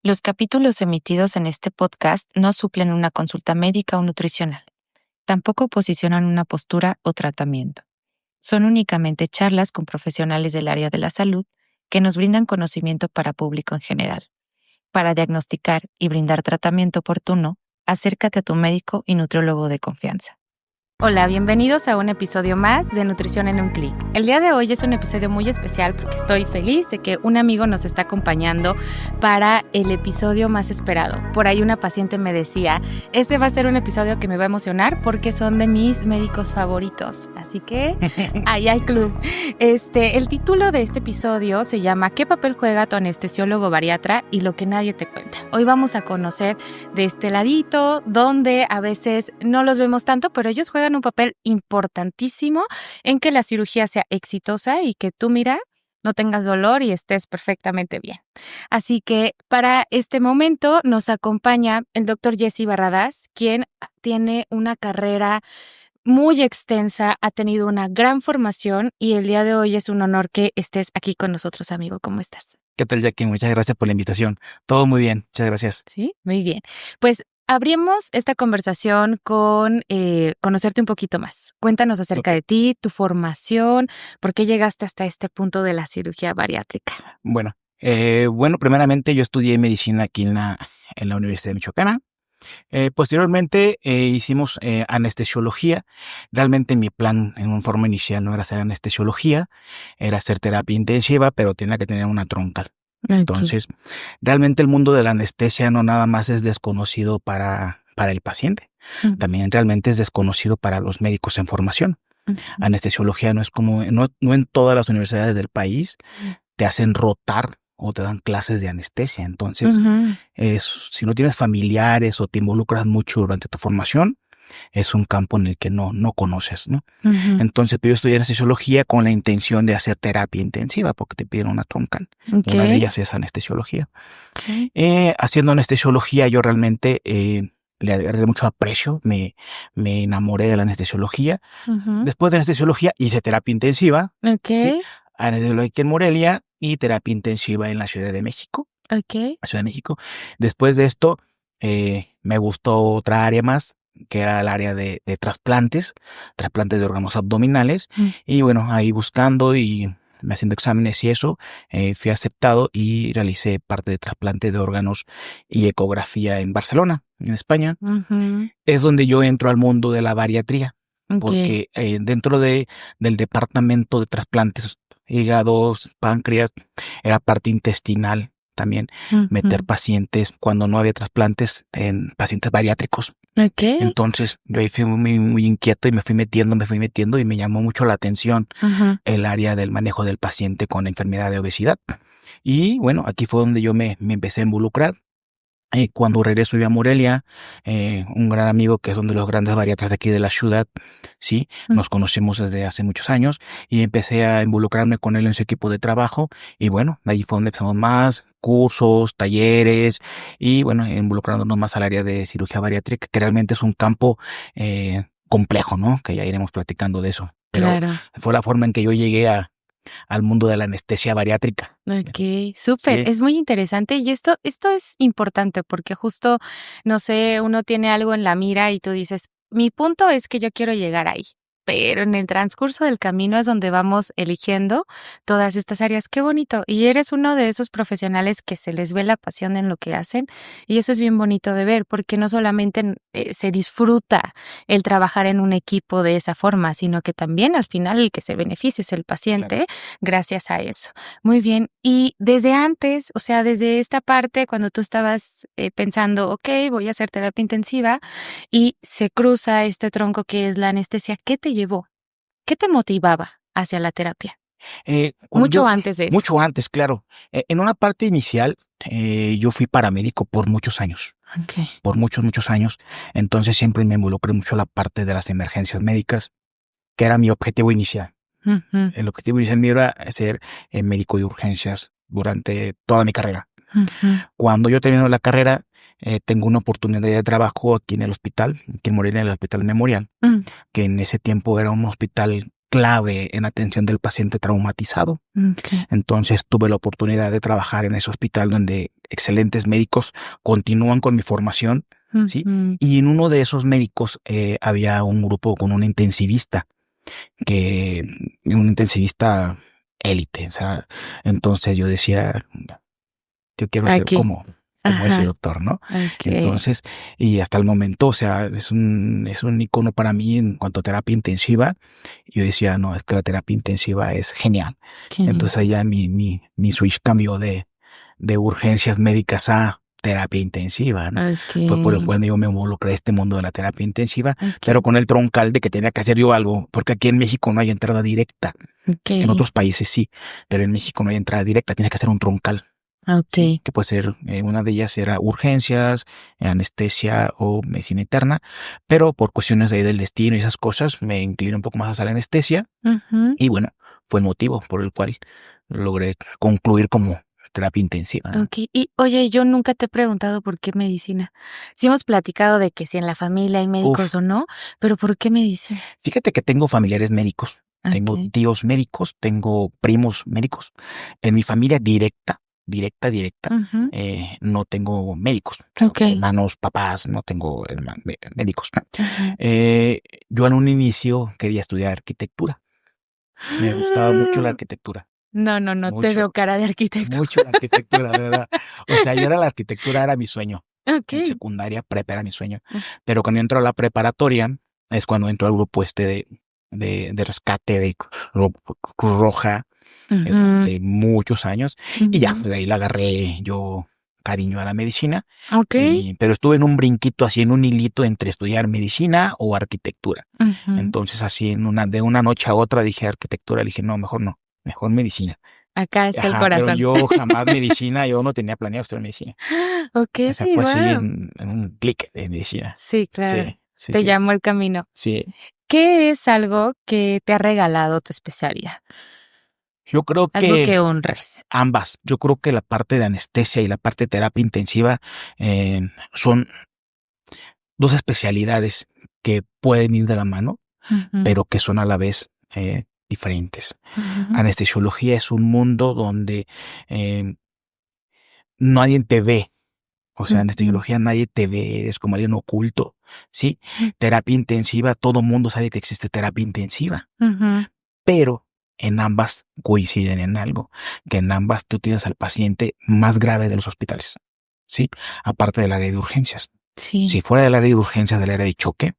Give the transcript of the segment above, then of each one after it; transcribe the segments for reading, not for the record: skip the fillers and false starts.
Los capítulos emitidos en este podcast no suplen una consulta médica o nutricional. Tampoco posicionan una postura o tratamiento. Son únicamente charlas con profesionales del área de la salud que nos brindan conocimiento para público en general. Para diagnosticar y brindar tratamiento oportuno, acércate a tu médico y nutriólogo de confianza. Hola, bienvenidos a un episodio más de Nutrición en un Clic. El día de hoy es un episodio muy especial porque estoy feliz de que un amigo nos está acompañando para el episodio más esperado. Por ahí una paciente me decía, ese va a ser un episodio que me va a emocionar porque son de mis médicos favoritos. Así que ahí hay club. El título de este episodio se llama ¿Qué papel juega tu anestesiólogo bariatra y lo que nadie te cuenta? Hoy vamos a conocer de este ladito, donde a veces no los vemos tanto, pero ellos juegan un papel importantísimo en que la cirugía sea exitosa y que tú, mira, no tengas dolor y estés perfectamente bien. Así que para este momento nos acompaña el doctor Jesse Barradas, quien tiene una carrera muy extensa, ha tenido una gran formación y el día de hoy es un honor que estés aquí con nosotros, amigo. ¿Cómo estás? ¿Qué tal, Jackie? Muchas gracias por la invitación. Todo muy bien, muchas gracias. Sí, muy bien. Pues abrimos esta conversación con conocerte un poquito más. Cuéntanos acerca de ti, tu formación, por qué llegaste hasta este punto de la cirugía bariátrica. Bueno, primeramente yo estudié medicina aquí en la Universidad de Michoacán. Posteriormente hicimos anestesiología. Realmente mi plan en una forma inicial no era hacer anestesiología, era hacer terapia intensiva, pero tenía que tener una troncal. Entonces, realmente el mundo de la anestesia no nada más es desconocido para el paciente, también realmente es desconocido para los médicos en formación. Anestesiología no es como, no en todas las universidades del país te hacen rotar o te dan clases de anestesia. Entonces, si no tienes familiares o te involucras mucho durante tu formación, es un campo en el que no conoces, ¿no? Entonces, yo estudié anestesiología con la intención de hacer terapia intensiva porque te piden una troncal. Una de ellas es anestesiología. Haciendo anestesiología, yo realmente le agarré mucho aprecio, me enamoré de la anestesiología. Después de anestesiología hice terapia intensiva. ¿Sí? Anestesiología en Morelia y terapia intensiva en la Ciudad de México. La Ciudad de México. Después de esto, me gustó otra área más, que era el área de trasplantes de órganos abdominales. Y bueno, ahí buscando y haciendo exámenes y eso, fui aceptado y realicé parte de trasplante de órganos y ecografía en Barcelona, en España. Es donde yo entro al mundo de la bariatría, porque dentro del departamento de trasplantes, hígados, páncreas, era parte intestinal también, meter pacientes cuando no había trasplantes en pacientes bariátricos. Entonces yo ahí fui muy inquieto y me fui metiendo y me llamó mucho la atención el área del manejo del paciente con enfermedad de obesidad. Y bueno, aquí fue donde yo me empecé a involucrar. Cuando regreso yo a Morelia, un gran amigo que es uno de los grandes bariatras de aquí de la ciudad, sí, nos conocemos desde hace muchos años y empecé a involucrarme con él en su equipo de trabajo y bueno, de ahí fue donde empezamos más cursos, talleres y bueno, involucrándonos más al área de cirugía bariátrica, que realmente es un campo complejo, ¿no? Que ya iremos platicando de eso. Pero fue la forma en que yo llegué al mundo de la anestesia bariátrica. Súper, sí. Es muy interesante y esto es importante porque justo, no sé, uno tiene algo en la mira y tú dices, mi punto es que yo quiero llegar ahí. Pero en el transcurso del camino es donde vamos eligiendo todas estas áreas. Qué bonito. Y eres uno de esos profesionales que se les ve la pasión en lo que hacen. Y eso es bien bonito de ver, porque no solamente se disfruta el trabajar en un equipo de esa forma, sino que también al final el que se beneficia es el paciente, gracias a eso. Muy bien. Y desde antes, o sea, desde esta parte, cuando tú estabas pensando, ok, voy a hacer terapia intensiva y se cruza este tronco que es la anestesia, ¿qué te llevó? ¿Qué te motivaba hacia la terapia? Antes de eso. Mucho antes, claro. En una parte inicial, yo fui paramédico por muchos años. Por muchos años. Entonces siempre me involucré mucho en la parte de las emergencias médicas, que era mi objetivo inicial. El objetivo inicial mío era ser médico de urgencias durante toda mi carrera. Cuando yo termino la carrera, tengo una oportunidad de trabajo aquí en el hospital, aquí en Morelia, en el Hospital Memorial, que en ese tiempo era un hospital clave en atención del paciente traumatizado. Okay. Entonces tuve la oportunidad de trabajar en ese hospital donde excelentes médicos continúan con mi formación, ¿sí? Y en uno de esos médicos había un grupo con un intensivista élite, o sea, entonces yo decía, yo quiero ser Aquí. como ese doctor, ¿no? Okay. Entonces, y hasta el momento, o sea, es un icono para mí en cuanto a terapia intensiva. Yo decía, no, es que la terapia intensiva es genial. Entonces allá mi switch cambió de urgencias médicas a terapia intensiva, ¿no? Okay. Fue por el cual yo me involucré a este mundo de la terapia intensiva, pero con el troncal de que tenía que hacer yo algo, porque aquí en México no hay entrada directa. Okay. En otros países sí, pero en México no hay entrada directa, tienes que hacer un troncal. Okay. Sí, que puede ser, una de ellas era urgencias, anestesia o medicina interna, pero por cuestiones de ahí del destino y esas cosas me inclino un poco más hacia la anestesia. Y bueno, fue el motivo por el cual logré concluir como terapia intensiva, ¿no? Okay. Y oye, yo nunca te he preguntado por qué medicina. Sí hemos platicado de que si en la familia hay médicos o no, pero ¿por qué medicina? Fíjate que tengo familiares médicos, tengo tíos médicos, tengo primos médicos. En mi familia directa, no tengo médicos. Okay. Hermanos, papás, no tengo médicos. Yo en un inicio quería estudiar arquitectura. Me gustaba mucho la arquitectura. No, Mucho, te veo cara de arquitecto. Mucho la arquitectura, de verdad. O sea, la arquitectura era mi sueño. En Okay. secundaria, prepa era mi sueño. Pero cuando entro a la preparatoria, es cuando entro al grupo de rescate de Cruz Roja, de muchos años. Y ya, de ahí le agarré yo cariño a la medicina. Okay. Pero estuve en un brinquito, así en un hilito entre estudiar medicina o arquitectura. Entonces, así de una noche a otra dije arquitectura, le dije, no, mejor medicina. Acá está el corazón. Pero yo jamás medicina, yo no tenía planeado estudiar medicina. Okay. O sea, fue así en un clic de medicina. Sí, claro. Sí, te llamó el camino. Sí. ¿Qué es algo que te ha regalado tu especialidad? Yo creo Algo que que honres. ambas. Yo creo que la parte de anestesia y la parte de terapia intensiva son dos especialidades que pueden ir de la mano, pero que son a la vez diferentes. Anestesiología es un mundo donde nadie te ve. O sea, anestesiología nadie te ve, eres como alguien oculto, ¿sí? Terapia intensiva, todo mundo sabe que existe terapia intensiva, pero en ambas coinciden en algo, que en ambas tú tienes al paciente más grave de los hospitales, ¿sí? Aparte del área de urgencias. Sí. Si fuera del área de urgencias, del área de choque,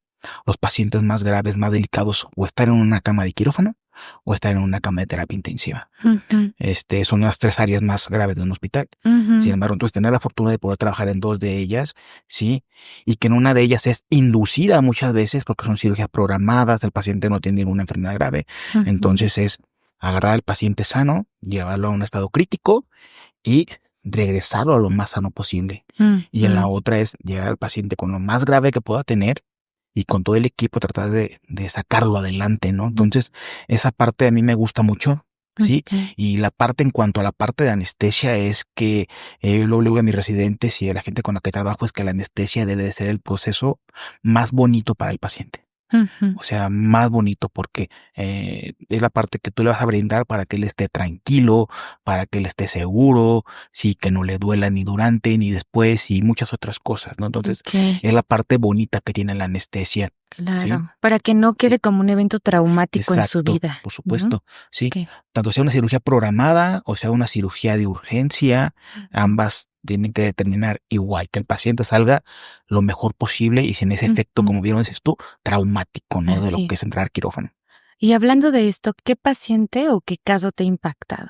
los pacientes más graves, más delicados, o estar en una cama de quirófano o estar en una cama de terapia intensiva. Son las tres áreas más graves de un hospital. Sin embargo, entonces tener la fortuna de poder trabajar en dos de ellas, sí, y que en una de ellas es inducida muchas veces porque son cirugías programadas, el paciente no tiene ninguna enfermedad grave, entonces es agarrar al paciente sano, llevarlo a un estado crítico y regresarlo a lo más sano posible. Y en la otra es llegar al paciente con lo más grave que pueda tener y con todo el equipo tratar de sacarlo adelante, ¿no? Entonces, esa parte a mí me gusta mucho, ¿sí? Y la parte en cuanto a la parte de anestesia es que luego le digo a mis residentes y a la gente con la que trabajo es que la anestesia debe de ser el proceso más bonito para el paciente. O sea, más bonito porque es la parte que tú le vas a brindar para que él esté tranquilo, para que él esté seguro, sí, que no le duela ni durante ni después y muchas otras cosas, ¿no? Entonces, es la parte bonita que tiene la anestesia. Claro, ¿sí? Para que no quede como un evento traumático en su vida. Por supuesto, sí. Tanto sea una cirugía programada o sea una cirugía de urgencia, ambas tienen que determinar igual que el paciente salga lo mejor posible y sin ese efecto, como bien dices tú, traumático, ¿no? De lo que es entrar al quirófano. Y hablando de esto, ¿qué paciente o qué caso te ha impactado?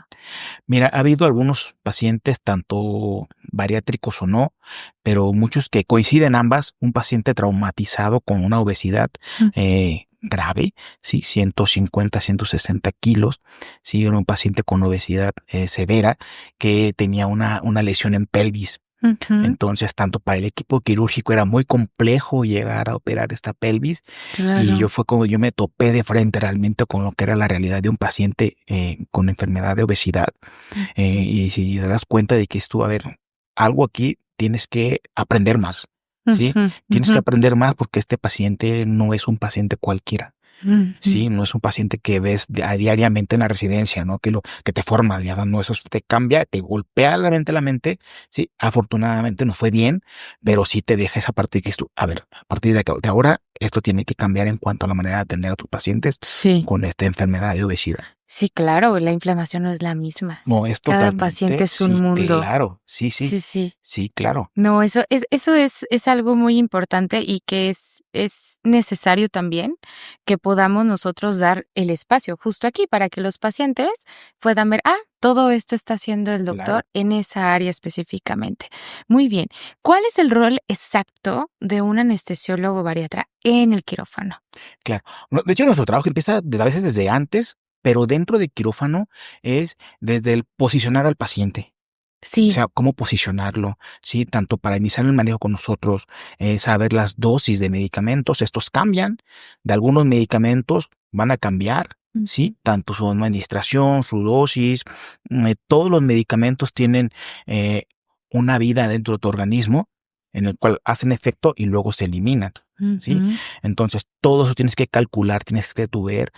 Mira, ha habido algunos pacientes, tanto bariátricos o no, pero muchos que coinciden ambas, un paciente traumatizado con una obesidad grave, sí, 150, 160 kilos, sí, era un paciente con obesidad severa que tenía una lesión en pelvis. Entonces, tanto para el equipo quirúrgico era muy complejo llegar a operar esta pelvis. Y yo fue como yo me topé de frente realmente con lo que era la realidad de un paciente con enfermedad de obesidad. Y si te das cuenta de que esto, a ver, algo aquí tienes que aprender más, ¿sí? Tienes que aprender más porque este paciente no es un paciente cualquiera. Sí, no es un paciente que ves diariamente en la residencia, ¿no? Que te formas, ya no, eso te cambia, te golpea la mente, sí, afortunadamente no fue bien, pero sí te deja esa parte que es tú, a ver, a partir de ahora, esto tiene que cambiar en cuanto a la manera de atender a tus pacientes Sí. con esta enfermedad de obesidad. Sí, claro, la inflamación no es la misma. No, es Cada paciente totalmente, es un sí, mundo. claro, sí, Sí, sí. sí, claro. No, eso es algo muy importante y que es necesario también que podamos nosotros dar el espacio justo aquí para que los pacientes puedan ver, todo esto está haciendo el doctor Claro. en esa área específicamente. Muy bien. ¿Cuál es el rol exacto de un anestesiólogo bariatra en el quirófano? Claro. No, de hecho, nuestro trabajo empieza a veces desde antes, pero dentro de quirófano es desde el posicionar al paciente. O Sí. sea, cómo posicionarlo, ¿sí? Tanto para iniciar el manejo con nosotros, saber las dosis de medicamentos. Estos cambian. De algunos medicamentos van a cambiar, ¿sí? Tanto su administración, su dosis. Todos los medicamentos tienen una vida dentro de tu organismo en el cual hacen efecto y luego se eliminan. ¿Sí? Ujú. Entonces, todo eso tienes que calcular, tienes que tú ver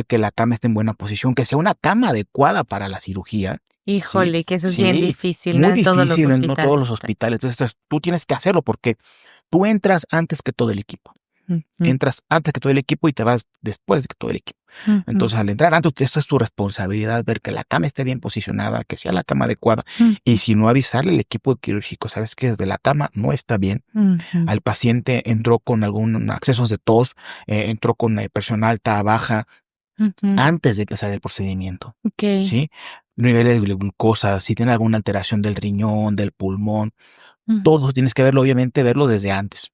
que la cama esté en buena posición, que sea una cama adecuada para la cirugía. Sí, Híjole, que eso es bien sí, difícil, no muy en todos los difícil, no todos los hospitales. hospitales. Entonces, tú tienes que hacerlo porque tú entras antes que todo el equipo. Ujú, Entras antes que todo el equipo y te vas después de que todo el equipo. ujú, Entonces, al entrar antes, esta es tu responsabilidad, ver que la cama esté bien posicionada, que sea la cama adecuada. Y si no, avisarle al equipo quirúrgico, sabes que desde la cama no está bien. ujú, Al paciente entró con algún accesos de tos, entró con presión alta, baja, ujú. antes de empezar el procedimiento, Okey. ¿sí? Niveles de glucosa, si tiene alguna alteración del riñón, del pulmón, Ujú, todo eso tienes que verlo, obviamente, verlo ujú, desde antes,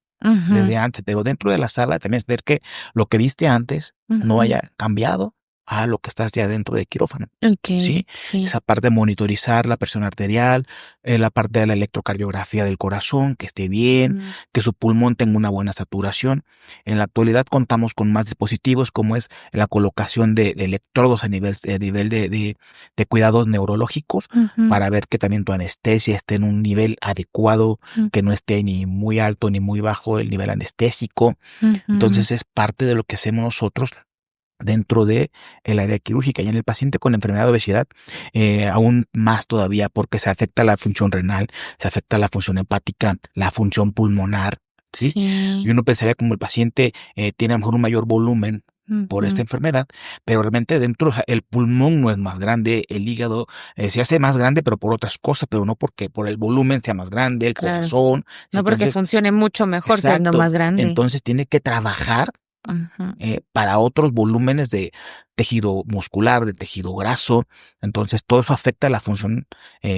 pero dentro de la sala también es ver que lo que viste antes no ujú. haya cambiado a lo que estás ya dentro de quirófano, Okey, ¿sí? sí. Esa parte de monitorizar la presión arterial, la parte de la electrocardiografía del corazón, que esté bien, Mm, que su pulmón tenga una buena saturación. En la actualidad contamos con más dispositivos como es la colocación de electrodos a nivel de cuidados neurológicos ujú, para ver que también tu anestesia esté en un nivel adecuado, mm, que no esté ni muy alto ni muy bajo el nivel anestésico. ujú. Entonces es parte de lo que hacemos nosotros dentro de el área quirúrgica y en el paciente con enfermedad de obesidad, aún más todavía porque se afecta la función renal, se afecta la función hepática, la función pulmonar, ¿sí? Y Sí. uno pensaría como el paciente tiene a lo mejor un mayor volumen por esta Ujú. enfermedad, pero realmente dentro el pulmón no es más grande, el hígado se hace más grande, pero por otras cosas, pero no porque por el volumen sea más grande, el Claro. corazón, ¿sí? No porque Entonces, funcione mucho mejor siendo exacto, más grande. entonces tiene que trabajar Ujú. para otros volúmenes de tejido muscular, de tejido graso. Entonces, todo eso afecta la función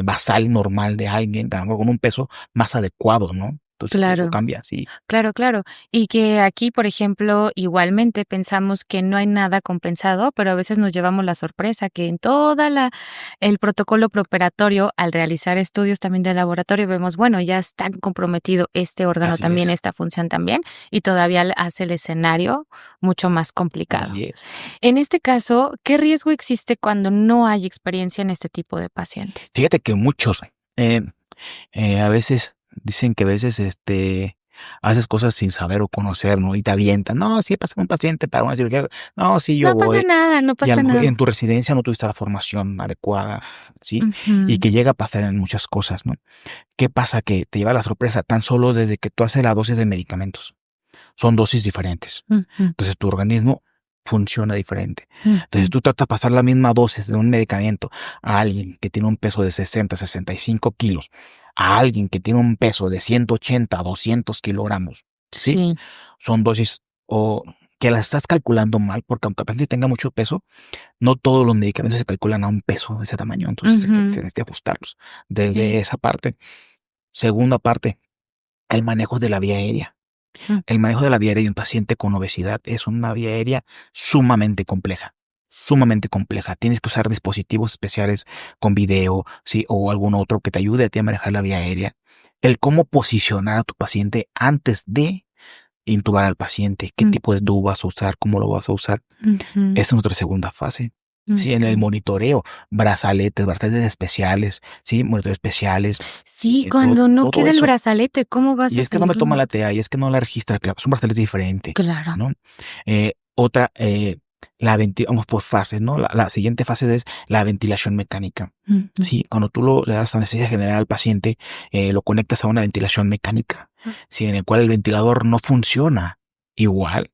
basal normal de alguien, a lo mejor con un peso más adecuado, ¿no? Entonces, eso Claro. cambia, sí. Claro, claro. Y que aquí, por ejemplo, igualmente pensamos que no hay nada compensado, pero a veces nos llevamos la sorpresa que en toda la el protocolo preoperatorio, al realizar estudios también de laboratorio, vemos, bueno, ya está comprometido este órgano Así también, es, esta función también, y todavía hace el escenario mucho más complicado. así es. En este caso, ¿qué riesgo existe cuando no hay experiencia en este tipo de pacientes? Fíjate que muchos eh, a veces dicen que a veces haces cosas sin saber o conocer, ¿no? Y te avientan. No, sí, pasa un paciente para una cirugía. No, sí, yo No pasa voy. nada, no Y a pasa lo mejor nada. en tu residencia no tuviste la formación adecuada, ¿sí? Y Ujú, que llega a pasar en muchas cosas, ¿no? ¿Qué pasa? Que te lleva la sorpresa tan solo desde que tú haces la dosis de medicamentos. Son dosis diferentes. ujú, Entonces tu organismo funciona diferente. Entonces ujú. tú tratas de pasar la misma dosis de un medicamento a alguien que tiene un peso de 60, 65 kilos, a alguien que tiene un peso de 180, 200 kilogramos, ¿sí? Sí. Son dosis o que las estás calculando mal, porque aunque el paciente tenga mucho peso, no todos los medicamentos se calculan a un peso de ese tamaño, entonces se Ujú. necesita ajustarlos desde Sí. esa parte. Segunda parte, el manejo de la vía aérea. Mm, El manejo de la vía aérea de un paciente con obesidad es una vía aérea sumamente compleja. Sumamente compleja. Tienes que usar dispositivos especiales con video, ¿sí? O algún otro que te ayude a ti a manejar la vía aérea. El cómo posicionar a tu paciente antes de intubar al paciente, qué mm, tipo de tubo vas a usar, cómo lo vas a usar. ujú, Es nuestra segunda fase. Sí, en el okey. monitoreo, brazaletes especiales, sí, monitores especiales, Sí, todo, cuando no todo queda el eso. brazalete, ¿cómo vas Y a es que no me toma seguirlo? la TEA, y es que no la registra, claro, es un brazalete diferente, Claro. ¿no? Otra, vamos por fases, ¿no? La siguiente fase es la ventilación mecánica. Sí, cuando tú le das anestesia general al paciente, lo conectas a una ventilación mecánica, sí, en el cual el ventilador no funciona igual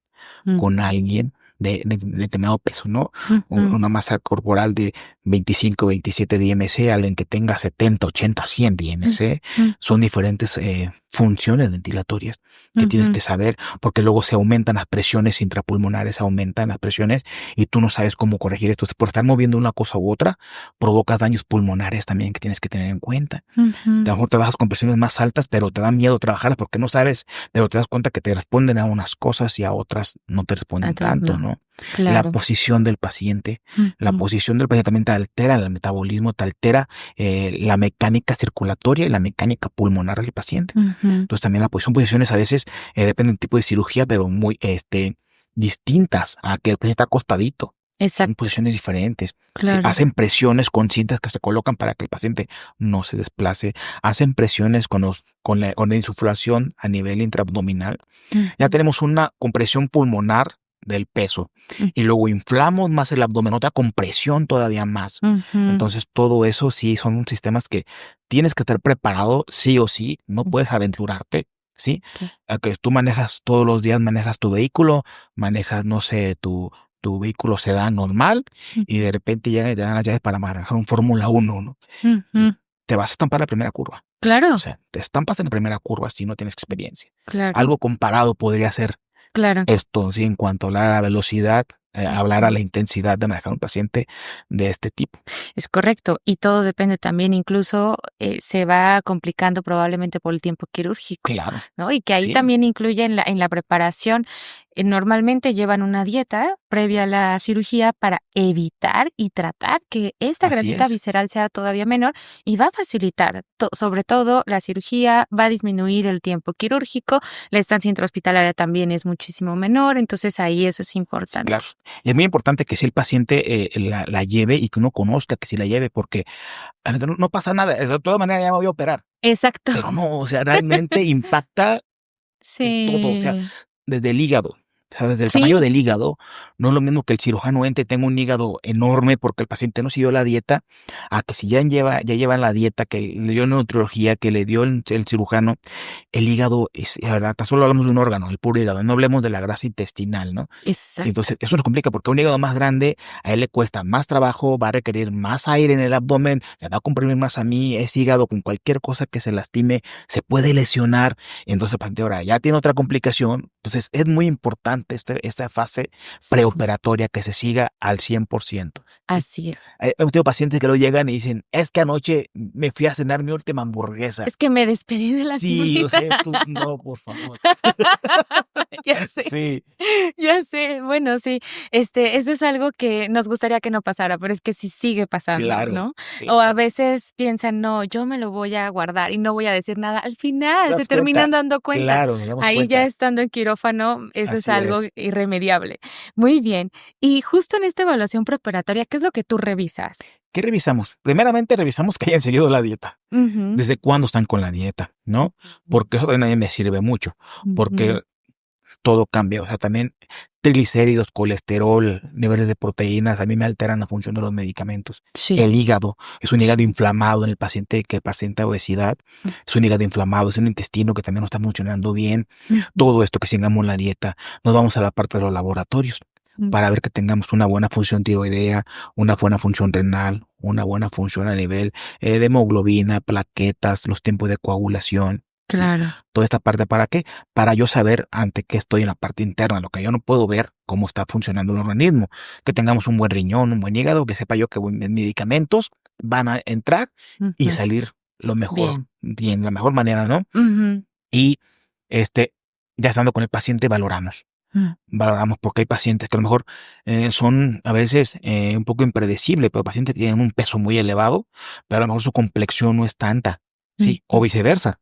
con alguien de determinado peso, ¿no? Una masa corporal de 25, 27 de IMC, alguien que tenga 70, 80, 100 de IMC, son diferentes funciones ventilatorias que tienes que saber, porque luego se aumentan las presiones intrapulmonares, aumentan las presiones y tú no sabes cómo corregir esto. Por estar moviendo una cosa u otra, provocas daños pulmonares también que tienes que tener en cuenta. A lo mejor trabajas con presiones más altas, pero te da miedo trabajarlas porque no sabes, pero te das cuenta que te responden a unas cosas y a otras no te responden tanto, ¿no? Claro. La posición del paciente. La posición del paciente también te altera el metabolismo, te altera la mecánica circulatoria y la mecánica pulmonar del paciente. Entonces también la posiciones a veces depende del tipo de cirugía, pero muy distintas a que el paciente está acostadito. Exacto. Son posiciones diferentes. Claro. Sí, hacen presiones con cintas que se colocan para que el paciente no se desplace. Hacen presiones con la insuflación a nivel intraabdominal. Ya tenemos una compresión pulmonar del peso y luego inflamos más el abdomen, otra compresión todavía más. Entonces todo eso sí son sistemas que tienes que estar preparado sí o sí, no puedes aventurarte, ¿sí? A que tú manejas todos los días, manejas tu vehículo, manejas, no sé, tu vehículo sedán normal y de repente llegan y te dan las llaves para manejar un Fórmula 1, ¿no? Te vas a estampar en la primera curva. Claro. O sea, te estampas en la primera curva si no tienes experiencia. Claro. Algo comparado podría ser esto, ¿sí? En cuanto a hablar a la velocidad, hablar a la intensidad de manejar un paciente de este tipo. Es correcto. Y todo depende también, incluso se va complicando probablemente por el tiempo quirúrgico. Claro. ¿No? Y que ahí también incluye en la preparación. Normalmente llevan una dieta previa a la cirugía para evitar y tratar que esta grasita visceral sea todavía menor y va a facilitar, sobre todo la cirugía, va a disminuir el tiempo quirúrgico, la estancia intrahospitalaria también es muchísimo menor, entonces ahí eso es importante. Claro. Y es muy importante que si el paciente la lleve y que uno conozca que si la lleve, porque no pasa nada, de todas maneras ya me voy a operar. Exacto. Pero no, o sea, realmente impacta todo, o sea, desde el hígado. O sea, desde el tamaño del hígado, no es lo mismo que el cirujano entre y tenga un hígado enorme porque el paciente no siguió la dieta, a que si ya llevan la dieta que le dio nutriología, que le dio el cirujano, el hígado es, la verdad, tan solo hablamos de un órgano, el puro hígado, no hablemos de la grasa intestinal, ¿no? Exacto. Entonces, eso nos complica porque un hígado más grande, a él le cuesta más trabajo, va a requerir más aire en el abdomen, le va a comprimir más a mí, ese hígado con cualquier cosa que se lastime, se puede lesionar, entonces el paciente ahora ya tiene otra complicación, entonces es muy importante esta fase preoperatoria que se siga al 100%. Así es. Tengo pacientes que lo llegan y dicen, es que anoche me fui a cenar mi última hamburguesa. Es que me despedí de la Sí, o sea, no, por favor. Ya sé. Sí. Ya sé. Bueno, sí. Eso es algo que nos gustaría que no pasara, pero es que sí sigue pasando, claro, ¿no? Claro. O a veces piensan, no, yo me lo voy a guardar y no voy a decir nada. Al final se terminan dando cuenta. Claro, nos damos ahí cuenta. ya estando en quirófano, eso es algo irremediable. Muy bien. Y justo en esta evaluación preparatoria, ¿qué es lo que tú revisas? ¿Qué revisamos? Primeramente revisamos que hayan seguido la dieta. ¿Desde cuándo están con la dieta? ¿No? Porque eso también me sirve mucho. Porque todo cambia. O sea, también triglicéridos, colesterol, niveles de proteínas, a mí me alteran la función de los medicamentos. Sí. El hígado, es un hígado inflamado en el paciente que presenta obesidad. Es un hígado inflamado, es un intestino que también no está funcionando bien. Todo esto que sigamos la dieta. Nos vamos a la parte de los laboratorios para ver que tengamos una buena función tiroidea, una buena función renal, una buena función a nivel de hemoglobina, plaquetas, los tiempos de coagulación. Claro. ¿Sí? Toda esta parte, ¿para qué? Para yo saber ante qué estoy en la parte interna, lo que yo no puedo ver, cómo está funcionando el organismo. Que tengamos un buen riñón, un buen hígado, que sepa yo que mis medicamentos van a entrar y salir lo mejor, bien, la mejor manera, ¿no? Y ya estando con el paciente, valoramos. Valoramos porque hay pacientes que a lo mejor son a veces un poco impredecibles, pero pacientes que tienen un peso muy elevado, pero a lo mejor su complexión no es tanta, ¿sí? O viceversa.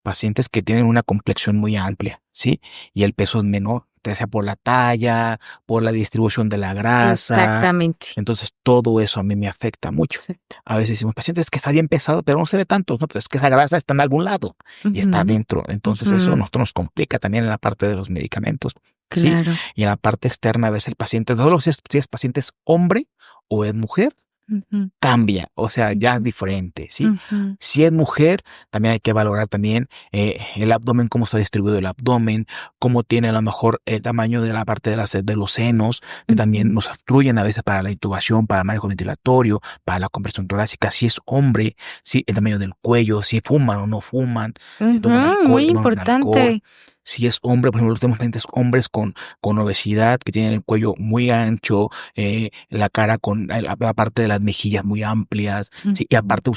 Pacientes que tienen una complexión muy amplia, ¿sí? Y el peso es menor, ya sea por la talla, por la distribución de la grasa. Exactamente. Entonces, todo eso a mí me afecta mucho. Exacto. A veces decimos, pacientes, que está bien pesado, pero no se ve tanto, ¿no? Pero es que esa grasa está en algún lado y está Ujú, adentro. Entonces, eso a ujú. nosotros nos complica también en la parte de los medicamentos, ¿sí? Claro. Y en la parte externa, a veces el paciente, no lo sé si es paciente es hombre o es mujer, Ujú, cambia, o sea, ya es ujú, diferente, ¿sí? ujú. Si es mujer, también hay que valorar también el abdomen, cómo está distribuido el abdomen, cómo tiene a lo mejor el tamaño de la parte de los senos, que también Ujú, nos obstruyen a veces para la intubación, para el manejo ventilatorio, para la compresión torácica. Si es hombre, si el tamaño del cuello, si fuman o no fuman, si toman ujú, alcohol, muy toman alcohol. importante. Si es hombre, por ejemplo, tenemos pacientes hombres con obesidad, que tienen el cuello muy ancho, la cara con la parte de las mejillas muy amplias, ¿sí? Y Ujú. aparte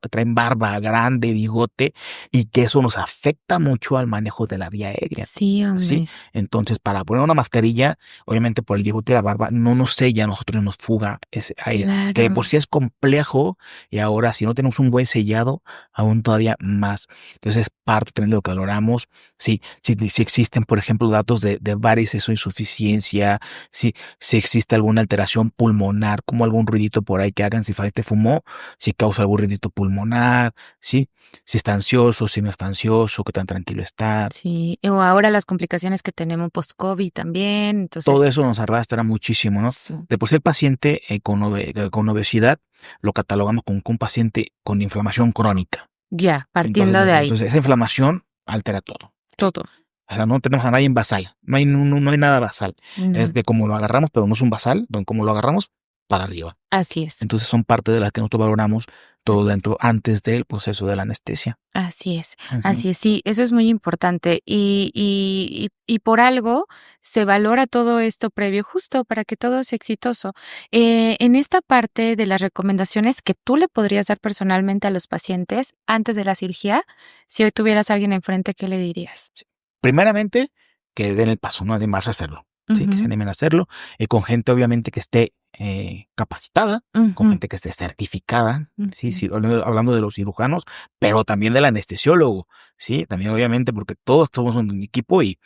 traen barba grande, bigote, y que eso nos afecta mucho al manejo de la vía aérea, Sí, ¿sí? hombre. Entonces, para poner una mascarilla, obviamente por el bigote y la barba, no nos sella, a nosotros nos fuga ese aire, que de por Claro. sí es complejo, y ahora si no tenemos un buen sellado, aún todavía más. Entonces, es parte también de lo que valoramos. Sí, si existen, por ejemplo, datos de varices o insuficiencia, si existe alguna alteración pulmonar, como algún ruidito por ahí que hagan, si te fumó, si causa algún ruidito pulmonar, ¿sí? Si está ansioso, si no está ansioso, qué tan tranquilo está. Sí, o ahora las complicaciones que tenemos post-COVID también, Todo entonces, eso nos arrastra muchísimo, ¿no? sí, De por sí el paciente con obesidad lo catalogamos como un paciente con inflamación crónica. ya, Entonces, partiendo de ahí, entonces esa inflamación altera todo. todo. O sea, no tenemos a nadie en basal. No hay nada basal. Es No, de cómo lo agarramos, pero no es un basal, de cómo lo agarramos para arriba. así es, Entonces son parte de las que nosotros valoramos todo dentro antes del proceso de la anestesia. así es, Ujú. así es. Sí, eso es muy importante. Y por algo se valora todo esto previo, justo para que todo sea exitoso. En esta parte de las recomendaciones que tú le podrías dar personalmente a los pacientes antes de la cirugía, si hoy tuvieras a alguien enfrente, ¿qué le dirías? Primeramente, que den el paso, no animarse a hacerlo. Sí, que se Ujú, animen a hacerlo, con gente obviamente que esté capacitada, con ujú, gente que esté certificada, sí, ujú. sí, hablando de los cirujanos, pero también del anestesiólogo, sí, también obviamente porque todos somos un equipo y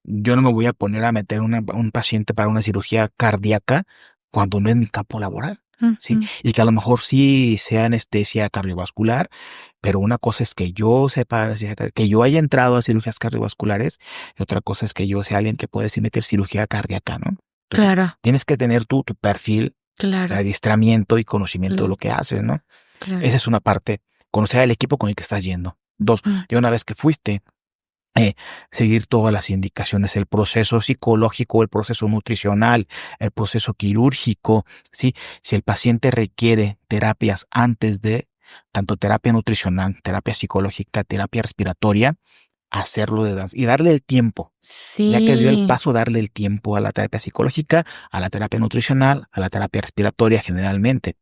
yo no me voy a poner a meter un paciente para una cirugía cardíaca cuando no es mi campo laboral, ¿sí? Ujú, Y que a lo mejor sí sea anestesia cardiovascular, pero una cosa es que yo sepa, que yo haya entrado a cirugías cardiovasculares, y otra cosa es que yo sea alguien que puede sí meter cirugía cardíaca, ¿no? Entonces, claro, tienes que tener tu perfil de claro, adiestramiento y conocimiento de claro, lo que haces, ¿no? claro. Esa es una parte, conocer al equipo con el que estás yendo. Dos, Mm, ya una vez que fuiste, eh, seguir todas las indicaciones, el proceso psicológico, el proceso nutricional, el proceso quirúrgico, ¿sí? Si el paciente requiere terapias antes de, tanto terapia nutricional, terapia psicológica, terapia respiratoria, hacerlo y darle el tiempo. Ya que dio el sí. paso, darle el tiempo a la terapia psicológica, a la terapia nutricional, a la terapia respiratoria generalmente,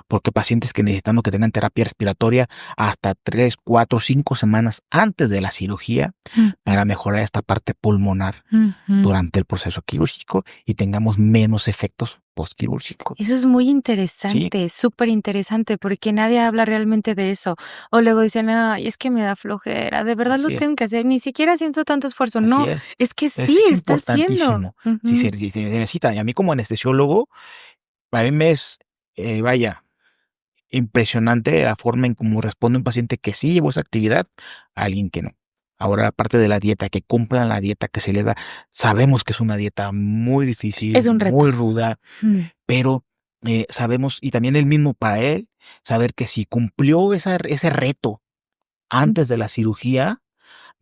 porque pacientes que necesitamos que tengan terapia respiratoria hasta 3, 4, 5 semanas antes de la cirugía Ujú, para mejorar esta parte pulmonar ujú. durante el proceso quirúrgico y tengamos menos efectos postquirúrgicos. Eso es muy Sí, interesante, súper interesante, porque nadie habla realmente de eso. O luego dicen: "Ay, es que me da flojera, de verdad lo así es, tengo que hacer, ni siquiera siento tanto esfuerzo". así No, es. es que Eso sí, es está haciendo. importantísimo. Ujú. Si se necesita, y a mí como anestesiólogo, a mí me es, vaya, impresionante la forma en cómo responde un paciente que sí llevó esa actividad a alguien que no. Ahora, aparte de la dieta, que cumplan la dieta que se le da, sabemos que es una dieta muy Es difícil, un reto. muy ruda, Mm, pero sabemos, y también el mismo para él, saber que si cumplió ese reto mm, antes de la cirugía,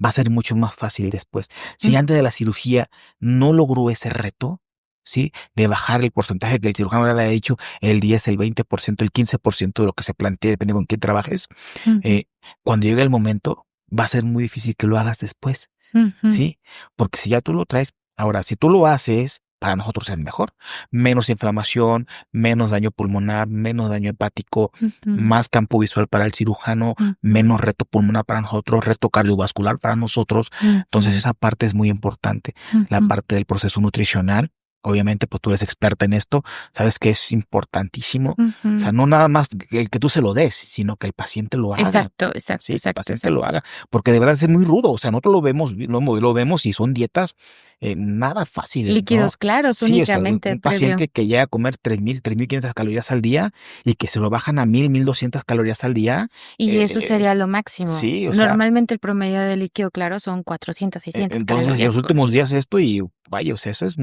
va a ser mucho más fácil después. Si mm, antes de la cirugía no logró ese reto, ¿sí? De bajar el porcentaje que el cirujano le había dicho, el 10, el 20%, el 15% de lo que se plantea, depende con quién trabajes, ujú, eh, cuando llegue el momento, va a ser muy difícil que lo hagas después, ujú, ¿sí? Porque si ya tú lo traes, ahora, si tú lo haces, para nosotros es mejor. Menos inflamación, menos daño pulmonar, menos daño hepático, ujú, más campo visual para el cirujano, ujú, menos reto pulmonar para nosotros, reto cardiovascular para nosotros. Entonces ujú, esa parte es muy importante, la ujú. parte del proceso nutricional. obviamente, pues tú eres experta en esto, sabes que es importantísimo. O sea, Ujú. no nada más el que tú se lo des, sino que el paciente lo haga. Exacto, exacto, Sí, que el exacto, paciente lo exacto. haga, porque de verdad es muy rudo. O sea, nosotros lo vemos y son dietas nada fáciles, ¿no? Líquidos claros Sí, o sea, únicamente un previo. paciente que llega a comer 3.000, 3.500 calorías al día y que se lo bajan a 1.000, 1.200 calorías al día. Y eso eh, sería lo máximo. sí, o sea, Normalmente el promedio de líquido claro son 400, 600 entonces en calorías los por últimos día. días esto y vaya, o sea, eso es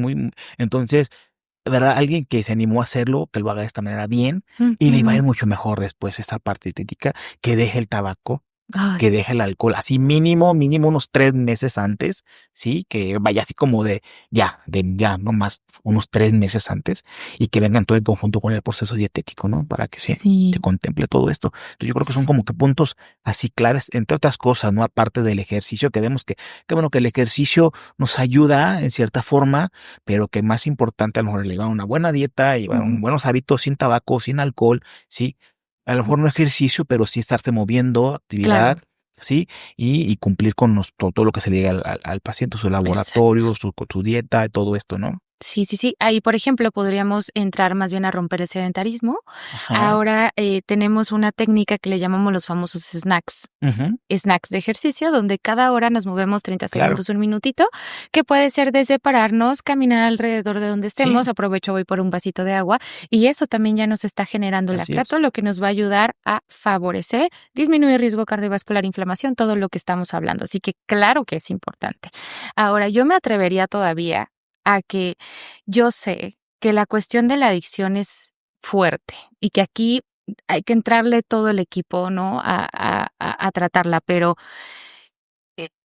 entonces, de verdad, alguien que se animó a hacerlo, que lo haga de esta manera bien y le va a Ujú. ir mucho mejor después esta parte estética, que deje el tabaco, Ay, que deje el alcohol, así mínimo unos 3 meses antes, ¿sí? Que vaya así como de ya, no más, unos 3 meses antes, y que vengan todo en conjunto con el proceso dietético, ¿no? Para que se sí, contemple todo esto. Entonces, yo creo que son como sí. que puntos así claves, entre otras cosas, ¿no? Aparte del ejercicio, que vemos que bueno, que el ejercicio nos ayuda en cierta forma, pero que más importante a lo mejor es llevar una buena dieta, llevar Ujú. buenos hábitos sin tabaco, sin alcohol, ¿sí? A lo mejor no ejercicio, pero sí estarse moviendo, Claro, actividad, ¿sí? Y cumplir con todo lo que se le diga al paciente, su laboratorio, exacto. su dieta, todo esto, ¿no? Sí, sí, sí. Ahí, por ejemplo, podríamos entrar más bien a romper el sedentarismo. Ajá. Ahora tenemos una técnica que le llamamos los famosos snacks. Ujú, Snacks de ejercicio, donde cada hora nos movemos 30 claro. segundos, un minutito, que puede ser desde pararnos, caminar alrededor de donde Sí, estemos, aprovecho, voy por un vasito de agua, y eso también ya nos está generando así es. lactato, lo que nos va a ayudar a favorecer, disminuir riesgo cardiovascular, inflamación, todo lo que estamos hablando. Así que claro que es importante. Ahora, yo me atrevería todavía a que yo sé que la cuestión de la adicción es fuerte y que aquí hay que entrarle todo el equipo, ¿no? A tratarla, pero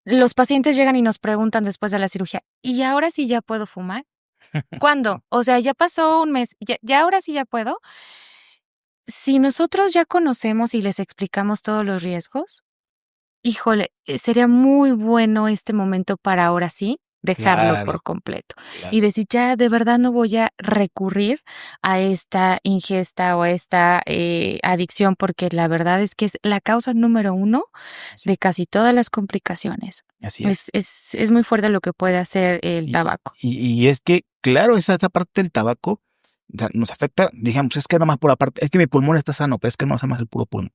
los pacientes llegan y nos preguntan después de la cirugía, ¿y ahora sí ya puedo fumar? ¿Cuándo? O sea, ya pasó un mes, ¿ya ahora sí ya puedo? Si nosotros ya conocemos y les explicamos todos los riesgos, híjole, sería muy bueno este momento para ahora sí dejarlo por Claro, completo y claro. decir: "Ya de verdad no voy a recurrir a esta ingesta o a esta, adicción", porque la verdad es que es la causa número uno Así de casi todas las complicaciones. así es. Es muy fuerte lo que puede hacer el Y tabaco. y es que, claro, esa parte del tabaco, o sea, nos afecta, digamos, es que nada más por la parte es que mi pulmón está sano, pero es que no es más el puro pulmón.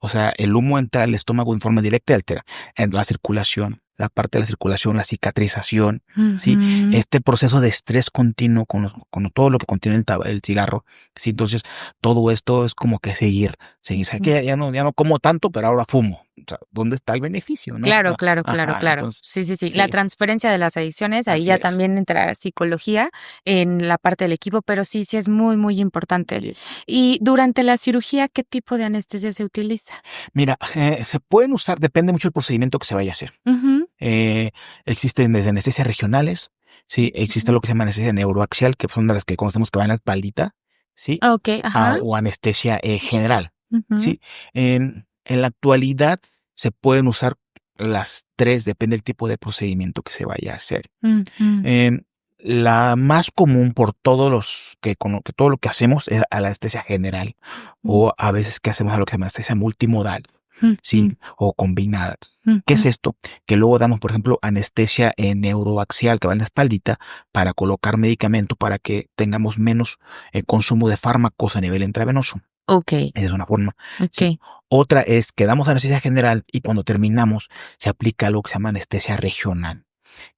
O sea, el humo entra al estómago en forma directa y altera en la circulación, la parte de la circulación, la cicatrización, ¿sí? Ujú. Este proceso de estrés continuo con todo lo que contiene el cigarro, ¿sí? Entonces, todo esto es como que seguir. O sea, que ya no como tanto, pero ahora fumo. O sea, ¿dónde está el beneficio, no? Claro, claro, claro, Ajá, claro. entonces, Sí, sí, sí. La sí, transferencia de las adicciones, ahí así ya es, también entra psicología en la parte del equipo, pero sí, sí es muy, muy importante. así es. Y durante la cirugía, ¿qué tipo de anestesia se utiliza? Mira, se pueden usar, depende mucho del procedimiento que se vaya a hacer. Ujú. Eh, existen desde anestesias regionales, sí, existe Ujú. lo que se llama anestesia neuroaxial, que son de las que conocemos que van en la espaldita, ¿sí? Okey, ajá. O anestesia general, Ujú, ¿sí? En la actualidad se pueden usar las tres, depende del tipo de procedimiento que se vaya a hacer. ujú, Em, la más común por que todo lo que hacemos es a la anestesia general, ujú, o a veces que hacemos a lo que se llama anestesia multimodal, ujú, ¿sí? O combinada. ¿Qué es ujú. esto? Que luego damos, por ejemplo, anestesia neuroaxial que va en la espaldita para colocar medicamento para que tengamos menos consumo de fármacos a nivel intravenoso. Okey, Esa es una forma, ¿sí? okey. Otra es que damos anestesia general y cuando terminamos se aplica algo que se llama anestesia regional,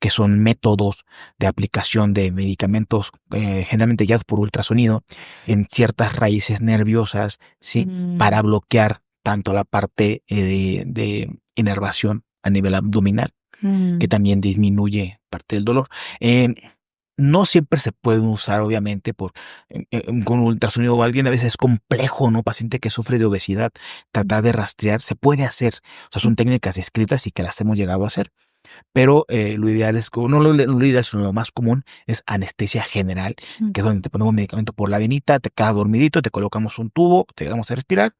que son métodos de aplicación de medicamentos generalmente guiados por ultrasonido en ciertas raíces nerviosas, ¿sí? Mm, Para bloquear tanto la parte de inervación a nivel abdominal, que mm, también disminuye parte del dolor. Eh, no siempre se pueden usar, obviamente, con ultrasonido o alguien a veces es complejo, ¿no? Paciente que sufre de obesidad, mm, tratar de rastrear, se puede hacer. O sea, son técnicas escritas y que las hemos llegado a hacer. Pero lo ideal es, no lo ideal, sino lo más común es anestesia general, mm. que es donde te ponemos medicamento por la venita, te quedas dormidito, te colocamos un tubo, te ayudamos a respirar,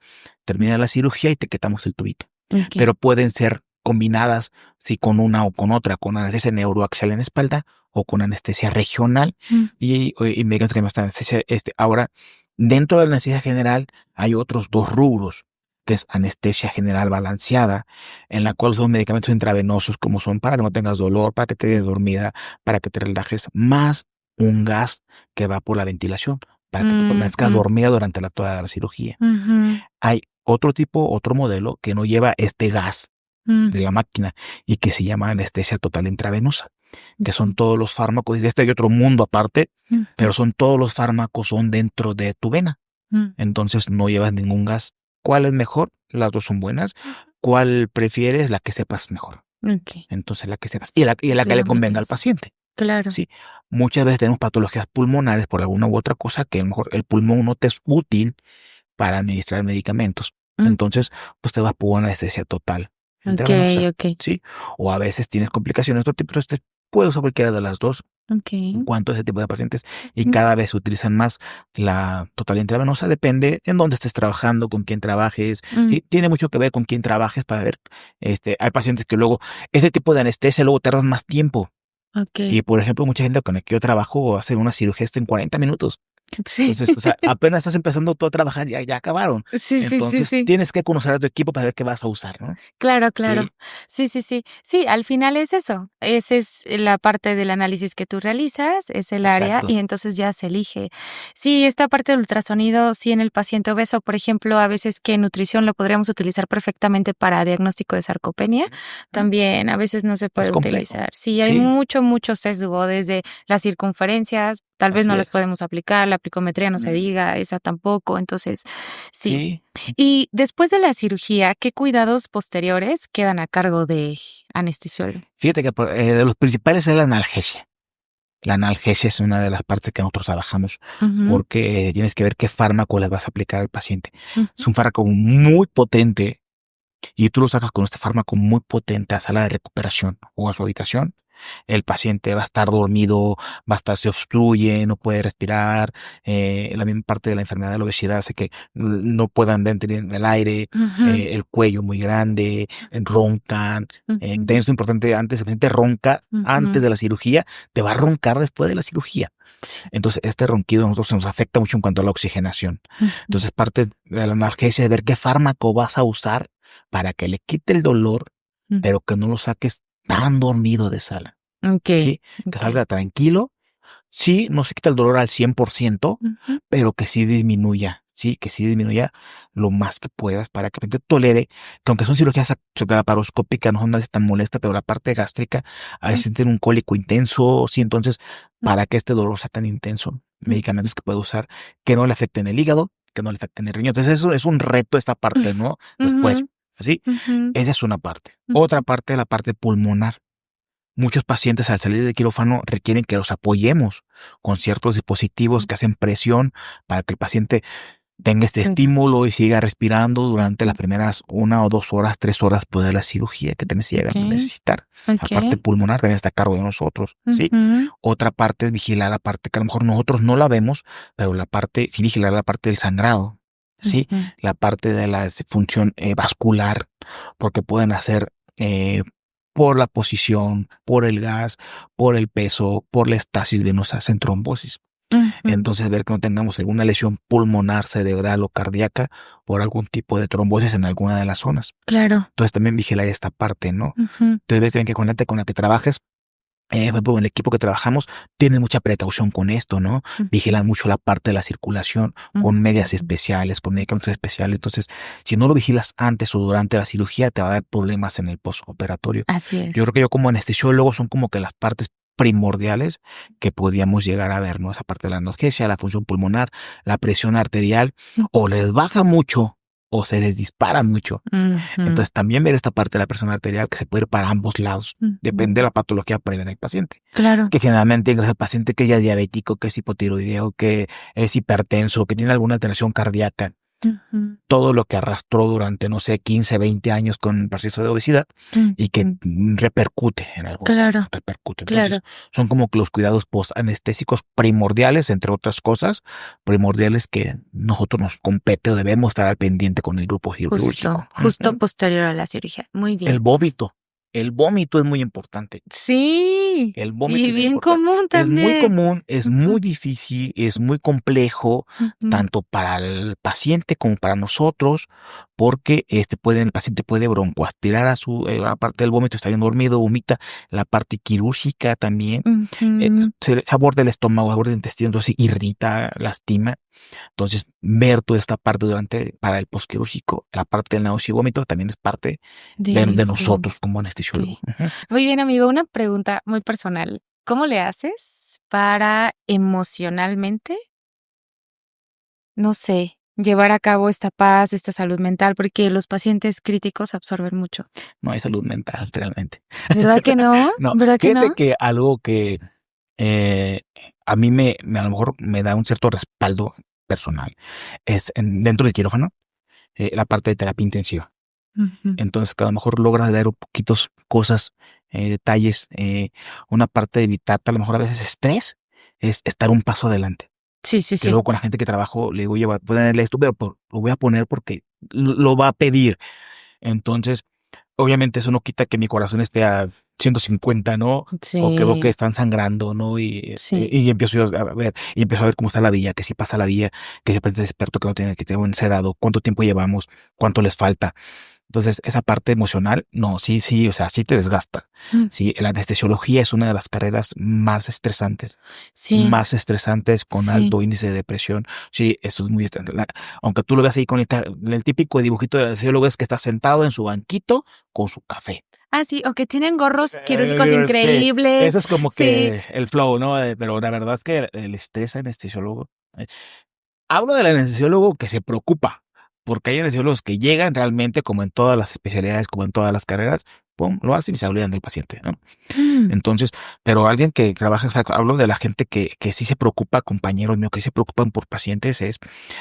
termina la cirugía y te quitamos el tubito. Okey. Pero pueden ser combinadas, si con una o con otra, con anestesia neuroaxial en espalda o con anestesia regional Mm, y medicamentos que no están anestesia. Ahora, dentro de la anestesia general hay otros dos rubros, que es anestesia general balanceada, en la cual son medicamentos intravenosos como son para que no tengas dolor, para que te quedes dormida, para que te relajes, más un gas que va por la ventilación para que tú permanezcas dormida durante toda la cirugía. Hay otro modelo que no lleva este gas de la máquina y que se llama anestesia total intravenosa, que son todos los fármacos, y de este hay otro mundo aparte, pero son todos los fármacos son dentro de tu vena. Entonces no llevas ningún gas. ¿Cuál es mejor? Las dos son buenas. ¿Cuál prefieres? La que sepas mejor. Entonces la que sepas. Y la que le convenga al paciente. Claro. Sí. Muchas veces tenemos patologías pulmonares por alguna u otra cosa que a lo mejor el pulmón no te es útil para administrar medicamentos. Entonces, pues te vas por una anestesia total. Okay. ¿Sí? O a veces tienes complicaciones de otro tipo. Entonces puedes usar cualquiera de las dos. En cuanto a ese tipo de pacientes, y cada vez se utilizan más la total intravenosa, depende en dónde estés trabajando, con quién trabajes. ¿Sí? Tiene mucho que ver con quién trabajes para ver. Hay pacientes que luego, ese tipo de anestesia luego tardan más tiempo. Y por ejemplo, mucha gente con la que yo trabajo hace una cirugía en 40 minutos. Sí. Entonces, o sea, apenas estás empezando todo a trabajar, ya acabaron. Sí, Entonces, sí. tienes que conocer a tu equipo para ver qué vas a usar, ¿no? Claro. Sí. Sí, al final es eso. Esa es la parte del análisis que tú realizas, es el área, y entonces ya se elige. Sí, esta parte del ultrasonido, sí, en el paciente obeso, por ejemplo, a veces que en nutrición lo podríamos utilizar perfectamente para diagnóstico de sarcopenia, también a veces no se puede utilizar. Sí, hay mucho sesgo desde las circunferencias. Tal vez no las podemos aplicar, la plicometría no se diga, esa tampoco, entonces sí. Y después de la cirugía, ¿qué cuidados posteriores quedan a cargo de anestesiólogo? Fíjate que de los principales es la analgesia. La analgesia es una de las partes que nosotros trabajamos porque tienes que ver qué fármaco les vas a aplicar al paciente. Es un fármaco muy potente y tú lo sacas con este fármaco muy potente a sala de recuperación o a su habitación. El paciente va a estar dormido, se obstruye, no puede respirar. La misma parte de la enfermedad de la obesidad hace que no puedan tener el aire, el cuello muy grande, roncan. También es importante, antes el paciente ronca antes de la cirugía, te va a roncar después de la cirugía. Entonces, este ronquido a nosotros nos afecta mucho en cuanto a la oxigenación. Entonces, parte de la analgesia es ver qué fármaco vas a usar para que le quite el dolor, pero que no lo saques tan dormido de sala. ¿Sí? Que salga tranquilo. Sí, no se quita el dolor al 100%, pero que sí disminuya. Sí, que sí disminuya lo más que puedas para que el paciente tolere, que aunque son cirugías laparoscópicas, no son nada tan molesta, pero la parte gástrica a veces tiene un cólico intenso. Sí, entonces, para que este dolor sea tan intenso, medicamentos que puede usar que no le afecten el hígado, que no le afecten el riñón. Entonces, eso es un reto esta parte, ¿no? Después. ¿Sí? Esa es una parte. Otra parte es la parte pulmonar. Muchos pacientes al salir de quirófano requieren que los apoyemos con ciertos dispositivos que hacen presión para que el paciente tenga este estímulo y siga respirando durante las primeras 1 o 2 horas, 3 horas después de la cirugía que se llegan a necesitar. La parte pulmonar también está a cargo de nosotros. ¿Sí? Otra parte es vigilar la parte que a lo mejor nosotros no la vemos, pero sí vigilar la parte del sangrado. ¿Sí? La parte de la función vascular, porque pueden hacer por la posición, por el gas, por el peso, por la estasis venosa, hacen trombosis. Entonces, ver que no tengamos alguna lesión pulmonar, cerebral o cardíaca por algún tipo de trombosis en alguna de las zonas. Claro. Entonces, también vigilar esta parte, ¿no? Entonces, ves que con la que trabajes, por ejemplo, en el equipo que trabajamos, tienen mucha precaución con esto, ¿no? Vigilan mucho la parte de la circulación con medias especiales, con medicamentos especiales. Entonces, si no lo vigilas antes o durante la cirugía, te va a dar problemas en el postoperatorio. Así es. Yo creo que yo como anestesiólogo son como que las partes primordiales que podíamos llegar a ver, ¿no? Esa parte de la analgesia, la función pulmonar, la presión arterial, o les baja mucho o se les dispara mucho. Entonces, también ver esta parte de la presión arterial que se puede ir para ambos lados. Depende de la patología previa del paciente. Claro. Que generalmente es el paciente que ya es diabético, que es hipotiroideo, que es hipertenso, que tiene alguna alteración cardíaca. Todo lo que arrastró durante, no sé, 15, 20 años con el proceso de obesidad y que repercute en algo. Claro. Repercute. Entonces, son como que los cuidados post-anestésicos primordiales, entre otras cosas, primordiales que nosotros nos compete o debemos estar al pendiente con el grupo quirúrgico. Justo posterior a la cirugía. Muy bien. El vómito. El vómito es muy importante. Sí. El vómito y bien común también. Es muy común, es muy difícil, es muy complejo, tanto para el paciente como para nosotros, porque el paciente puede broncoaspirar a la parte del vómito, está bien dormido, vomita, la parte quirúrgica también, se aborda el estómago, aborda el intestino, entonces irrita, lastima. Entonces, ver toda esta parte para el posquirúrgico, la parte del náusea y vómito también es parte de nosotros como anestesiólogos. Okay. Muy bien, amigo, una pregunta muy personal. ¿Cómo le haces para emocionalmente, no sé, llevar a cabo esta paz, esta salud mental? Porque los pacientes críticos absorben mucho. No hay salud mental realmente. ¿Verdad que no? No, ¿verdad que no? que algo que a mí a lo mejor me da un cierto respaldo personal es dentro del quirófano, la parte de terapia intensiva. Entonces, que a lo mejor logras dar un poquitos cosas, detalles, una parte de evitarte a lo mejor a veces estrés, es estar un paso adelante. Sí. Que luego con la gente que trabajo le digo, oye, voy a ponerle esto, pero lo voy a poner porque lo va a pedir. Entonces, obviamente eso no quita que mi corazón esté a 150, ¿no? Sí. O que veo que están sangrando, ¿no? Y empiezo yo a ver cómo está la vía, que si pasa la vía, que si es experto, que no tiene, que tengo un sedado, cuánto tiempo llevamos, cuánto les falta. Entonces, esa parte emocional, no, sí, o sea, sí te desgasta. Sí, la anestesiología es una de las carreras más estresantes. Sí. Más estresantes, con alto índice de depresión. Sí, eso es muy estresante. Aunque tú lo veas ahí con el típico dibujito del anestesiólogo, es que está sentado en su banquito con su café. Ah, sí, o que tienen gorros quirúrgicos increíbles. Sí. Eso es como que el flow, ¿no? Pero la verdad es que el estrés anestesiólogo. Hablo del anestesiólogo que se preocupa, porque hay anestesiólogos que llegan realmente, como en todas las especialidades, como en todas las carreras, pum, lo hacen y se olvidan del paciente, ¿no? Entonces, pero alguien que trabaja, o sea, hablo de la gente que sí se preocupa, compañeros míos, que se preocupan por pacientes, que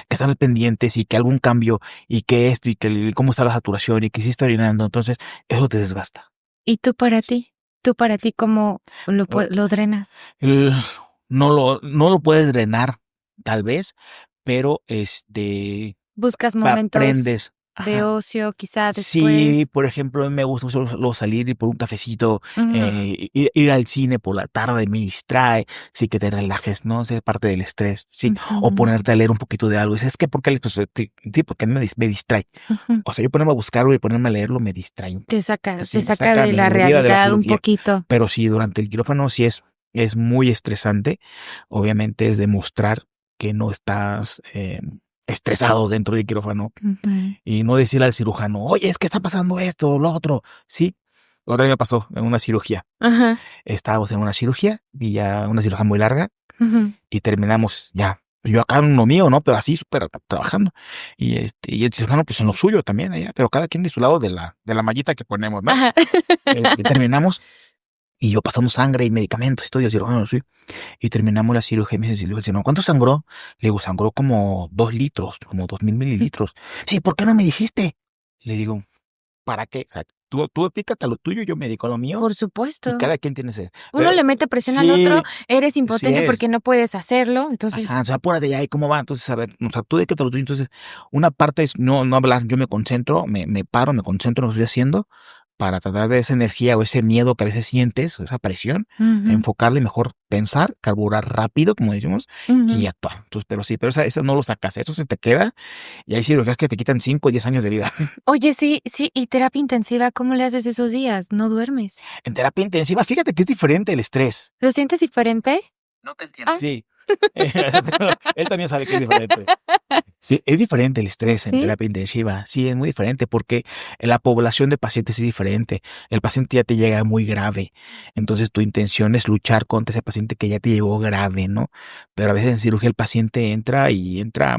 están al pendientes y que algún cambio y que esto y que cómo está la saturación y que sí está orinando, entonces eso te desgasta. ¿Y tú para ti? ¿Cómo lo drenas? No lo puedes drenar, tal vez, pero buscas momentos aprendes de ocio, quizá después. Sí, por ejemplo, a mí me gusta solo salir y por un cafecito, ir al cine por la tarde me distrae, sí, que te relajes, ¿no? Es parte del estrés, sí. O ponerte a leer un poquito de algo. Y dices, ¿qué? ¿Por qué? Pues, sí, porque me distrae. O sea, yo ponerme a buscarlo y ponerme a leerlo me distrae. Te saca de la realidad un poquito. Pero sí, durante el quirófano sí es muy estresante. Obviamente es demostrar que no estás estresado dentro del quirófano y no decirle al cirujano, oye, es que está pasando esto, lo otro. Sí, lo otro día me pasó en una cirugía. Estábamos en una cirugía y ya una cirugía muy larga y terminamos ya. Yo acá en lo mío, ¿no? Pero así súper trabajando. Y el cirujano pues en lo suyo también allá, pero cada quien de su lado de la mallita que ponemos, ¿no? Terminamos y yo pasando sangre y medicamentos y todo, y el cirujano sí. Y terminamos la cirugía y me dice, ¿cuánto sangró? Le digo, sangró como 2 litros, como 2000 mililitros. Sí, ¿por qué no me dijiste? Le digo, ¿para qué? O sea, tú dedícate a lo tuyo, yo me dedico a lo mío. Por supuesto. Y cada quien tiene ese. Uno le mete presión al otro, eres impotente porque no puedes hacerlo, entonces. Ajá, o sea, apúrate ya, ¿y cómo va? Entonces, a ver, o sea, tú dedícate a lo tuyo. Entonces, una parte es no hablar, yo me concentro, me paro, me concentro en lo que estoy haciendo, para tratar de esa energía o ese miedo que a veces sientes, o esa presión, enfocarle y mejor pensar, carburar rápido, como decimos, y actuar. Entonces, pero eso no lo sacas, eso se te queda y hay cirugías que te quitan 5 o 10 años de vida. Oye, sí, y terapia intensiva, ¿cómo le haces esos días? ¿No duermes? En terapia intensiva, fíjate que es diferente el estrés. ¿Lo sientes diferente? No te entiendo. Sí. Él también sabe que es diferente. Sí, es diferente el estrés en terapia intensiva. Sí, es muy diferente porque la población de pacientes es diferente. El paciente ya te llega muy grave. Entonces tu intención es luchar contra ese paciente que ya te llegó grave, ¿no? Pero a veces en cirugía el paciente entra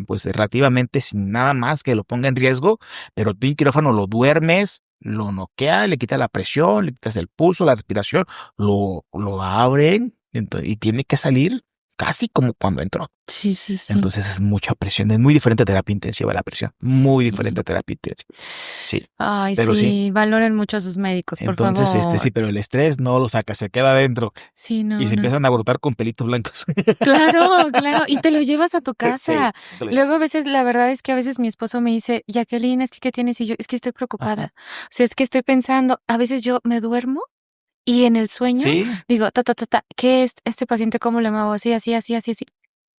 pues relativamente sin nada más que lo ponga en riesgo, pero tú en quirófano lo duermes, lo noquea, le quita la presión, le quitas el pulso, la respiración, lo abren y tiene que salir casi como cuando entró. Sí. Entonces es mucha presión. Es muy diferente a terapia intensiva la presión. Muy diferente a terapia intensiva. Sí. Ay, pero sí. Valoren mucho a sus médicos, por favor. Entonces, sí, pero el estrés no lo saca, se queda adentro. Sí, no. Y se empiezan a brotar con pelitos blancos. Claro. Y te lo llevas a tu casa. Sí, luego a veces, la verdad es que a veces mi esposo me dice, Jacqueline, es que ¿qué tienes? Y yo, es que estoy preocupada. O sea, es que estoy pensando, a veces yo me duermo y en el sueño digo, ¿qué es este paciente? ¿Cómo le hago? Así.